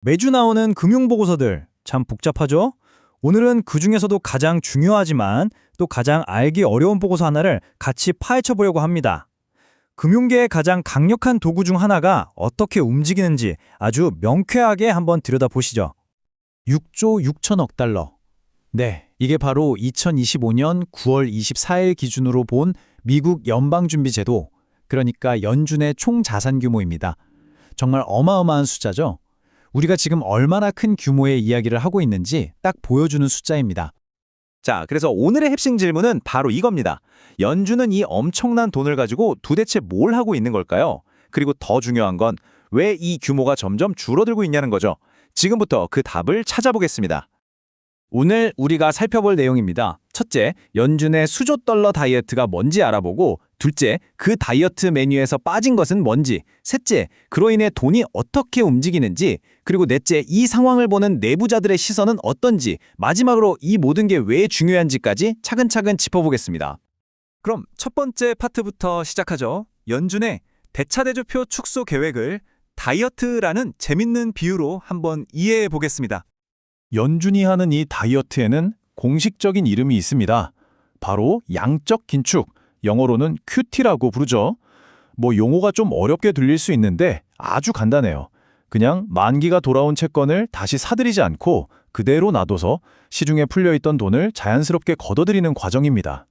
매주 나오는 금융보고서들 참 복잡하죠? 오늘은 그중에서도 가장 중요하지만 또 가장 알기 어려운 보고서 하나를 같이 파헤쳐 보려고 합니다. 금융계의 가장 강력한 도구 중 하나가 어떻게 움직이는지 아주 명쾌하게 한번 들여다보시죠. 6조 6천억 달러. 네, 이게 바로 2025년 9월 24일 기준으로 본 미국 연방준비제도, 그러니까 연준의 총 자산 규모입니다. 정말 어마어마한 숫자죠? 우리가 지금 얼마나 큰 규모의 이야기를 하고 있는지 딱 보여주는 숫자입니다. 자, 그래서 오늘의 핵심 질문은 바로 이겁니다. 연준은 이 엄청난 돈을 가지고 도대체 뭘 하고 있는 걸까요? 그리고 더 중요한 건 왜 이 규모가 점점 줄어들고 있냐는 거죠. 지금부터 그 답을 찾아보겠습니다. 오늘 우리가 살펴볼 내용입니다. 첫째, 연준의 수조 달러 다이어트가 뭔지 알아보고, 둘째, 그 다이어트 메뉴에서 빠진 것은 뭔지, 셋째, 그로 인해 돈이 어떻게 움직이는지, 그리고 넷째, 이 상황을 보는 내부자들의 시선은 어떤지, 마지막으로 이 모든 게 왜 중요한지까지 차근차근 짚어보겠습니다. 그럼 첫 번째 파트부터 시작하죠. 연준의 대차대조표 축소 계획을 다이어트라는 재밌는 비유로 한번 이해해 보겠습니다. 연준이 하는 이 다이어트에는 공식적인 이름이 있습니다. 바로 양적 긴축, 영어로는 QT라고 부르죠. 뭐 용어가 좀 어렵게 들릴 수 있는데 아주 간단해요. 그냥 만기가 돌아온 채권을 다시 사들이지 않고 그대로 놔둬서 시중에 풀려있던 돈을 자연스럽게 걷어들이는 과정입니다.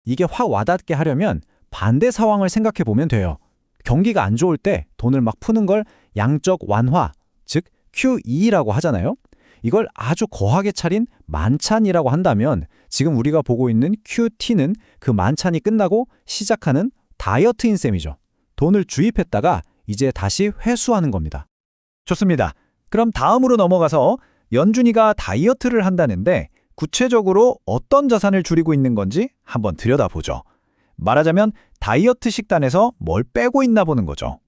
이게 확 와닿게 하려면 반대 상황을 생각해 보면 돼요. 경기가 안 좋을 때 돈을 막 푸는 걸 양적 완화, 즉 QE라고 하잖아요. 이걸 아주 거하게 차린 만찬이라고 한다면 지금 우리가 보고 있는 QT는 그 만찬이 끝나고 시작하는 다이어트인 셈이죠. 돈을 주입했다가 이제 다시 회수하는 겁니다. 좋습니다. 그럼 다음으로 넘어가서 연준이가 다이어트를 한다는데 구체적으로 어떤 자산을 줄이고 있는 건지 한번 들여다보죠. 말하자면 다이어트 식단에서 뭘 빼고 있나 보는 거죠.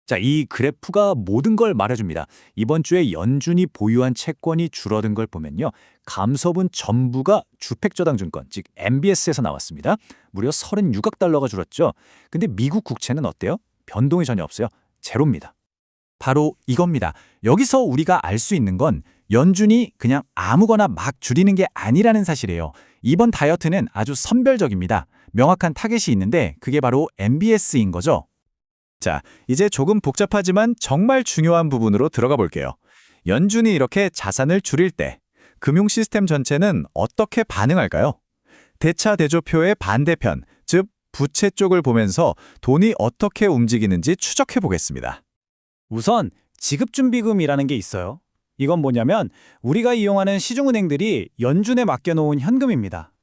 자, 이 그래프가 모든 걸 말해줍니다. 이번 주에 연준이 보유한 채권이 줄어든 걸 보면요. 감소분 전부가 주택저당증권, 즉 MBS에서 나왔습니다. 무려 36억 달러가 줄었죠. 근데 미국 국채는 어때요? 변동이 전혀 없어요. 제로입니다. 바로 이겁니다. 여기서 우리가 알 수 있는 건 연준이 그냥 아무거나 막 줄이는 게 아니라는 사실이에요. 이번 다이어트는 아주 선별적입니다. 명확한 타겟이 있는데 그게 바로 MBS인 거죠. 자, 이제 조금 복잡하지만 정말 중요한 부분으로 들어가 볼게요. 연준이 이렇게 자산을 줄일 때 금융 시스템 전체는 어떻게 반응할까요? 대차대조표의 반대편, 즉 부채 쪽을 보면서 돈이 어떻게 움직이는지 추적해 보겠습니다. 우선 지급준비금이라는 게 있어요. 이건 뭐냐면 우리가 이용하는 시중은행들이 연준에 맡겨놓은 현금입니다.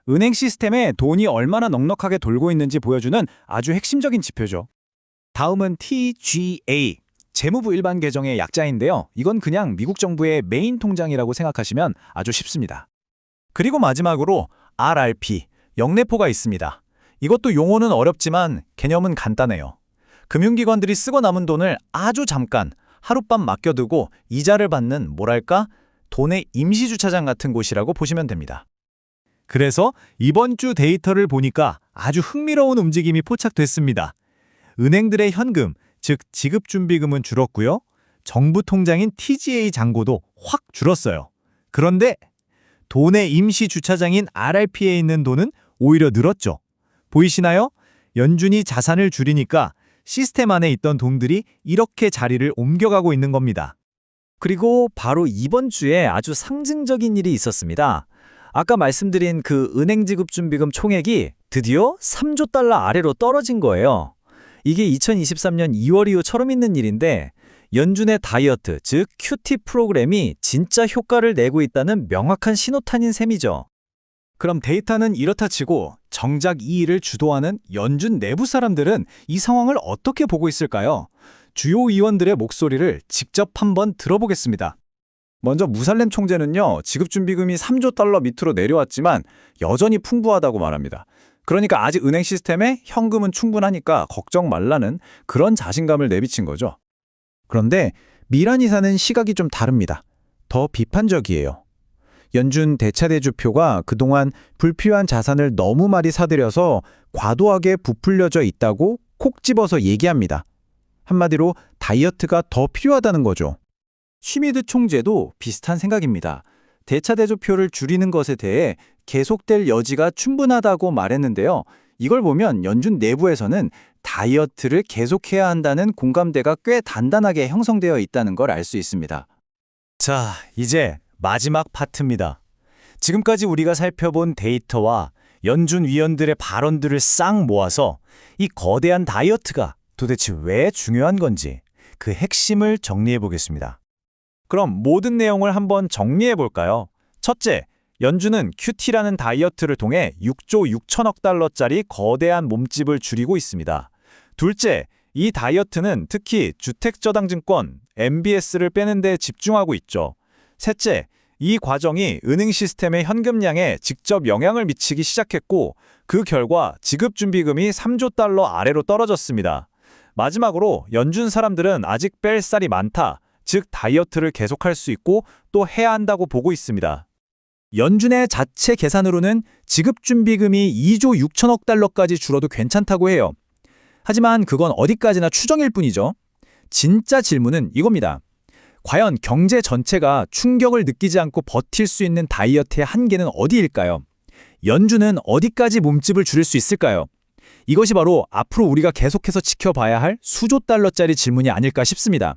은행 시스템에 돈이 얼마나 넉넉하게 돌고 있는지 보여주는 아주 핵심적인 지표죠. 다음은 TGA, 재무부 일반 계정의 약자인데요. 이건 그냥 미국 정부의 메인 통장이라고 생각하시면 아주 쉽습니다. 그리고 마지막으로 RRP, 영래포가 있습니다. 이것도 용어는 어렵지만 개념은 간단해요. 금융기관들이 쓰고 남은 돈을 아주 잠깐 하룻밤 맡겨두고 이자를 받는 뭐랄까 돈의 임시주차장 같은 곳이라고 보시면 됩니다. 그래서 이번 주 데이터를 보니까 아주 흥미로운 움직임이 포착됐습니다. 은행들의 현금, 즉 지급준비금은 줄었고요. 정부 통장인 TGA 잔고도 확 줄었어요. 그런데 돈의 임시 주차장인 RRP에 있는 돈은 오히려 늘었죠. 보이시나요? 연준이 자산을 줄이니까 시스템 안에 있던 돈들이 이렇게 자리를 옮겨가고 있는 겁니다. 그리고 바로 이번 주에 아주 상징적인 일이 있었습니다. 아까 말씀드린 그 은행 지급준비금 총액이 드디어 3조 달러 아래로 떨어진 거예요. 이게 2023년 2월 이후 처음 있는 일인데 연준의 다이어트, 즉 QT 프로그램이 진짜 효과를 내고 있다는 명확한 신호탄인 셈이죠. 그럼 데이터는 이렇다 치고 정작 이 일을 주도하는 연준 내부 사람들은 이 상황을 어떻게 보고 있을까요? 주요 의원들의 목소리를 직접 한번 들어보겠습니다. 먼저 무살렘 총재는요, 지급준비금이 3조 달러 밑으로 내려왔지만 여전히 풍부하다고 말합니다. 그러니까 아직 은행 시스템에 현금은 충분하니까 걱정 말라는 그런 자신감을 내비친 거죠. 그런데 미란 이사는 시각이 좀 다릅니다. 더 비판적이에요. 연준 대차대조표가 그동안 불필요한 자산을 너무 많이 사들여서 과도하게 부풀려져 있다고 콕 집어서 얘기합니다. 한마디로 다이어트가 더 필요하다는 거죠. 슈미드 총재도 비슷한 생각입니다. 대차대조표를 줄이는 것에 대해 계속될 여지가 충분하다고 말했는데요. 이걸 보면 연준 내부에서는 다이어트를 계속해야 한다는 공감대가 꽤 단단하게 형성되어 있다는 걸 알 수 있습니다. 자, 이제 마지막 파트입니다. 지금까지 우리가 살펴본 데이터와 연준 위원들의 발언들을 싹 모아서 이 거대한 다이어트가 도대체 왜 중요한 건지 그 핵심을 정리해 보겠습니다. 그럼 모든 내용을 한번 정리해 볼까요? 첫째, 연준은 QT라는 다이어트를 통해 6조 6천억 달러짜리 거대한 몸집을 줄이고 있습니다. 둘째, 이 다이어트는 특히 주택저당증권, MBS를 빼는 데 집중하고 있죠. 셋째, 이 과정이 은행 시스템의 현금량에 직접 영향을 미치기 시작했고 그 결과 지급준비금이 3조 달러 아래로 떨어졌습니다. 마지막으로 연준 사람들은 아직 뺄 살이 많다, 즉 다이어트를 계속할 수 있고 또 해야 한다고 보고 있습니다. 연준의 자체 계산으로는 지급준비금이 2조 6천억 달러까지 줄어도 괜찮다고 해요. 하지만 그건 어디까지나 추정일 뿐이죠. 진짜 질문은 이겁니다. 과연 경제 전체가 충격을 느끼지 않고 버틸 수 있는 다이어트의 한계는 어디일까요? 연준은 어디까지 몸집을 줄일 수 있을까요? 이것이 바로 앞으로 우리가 계속해서 지켜봐야 할 수조 달러짜리 질문이 아닐까 싶습니다.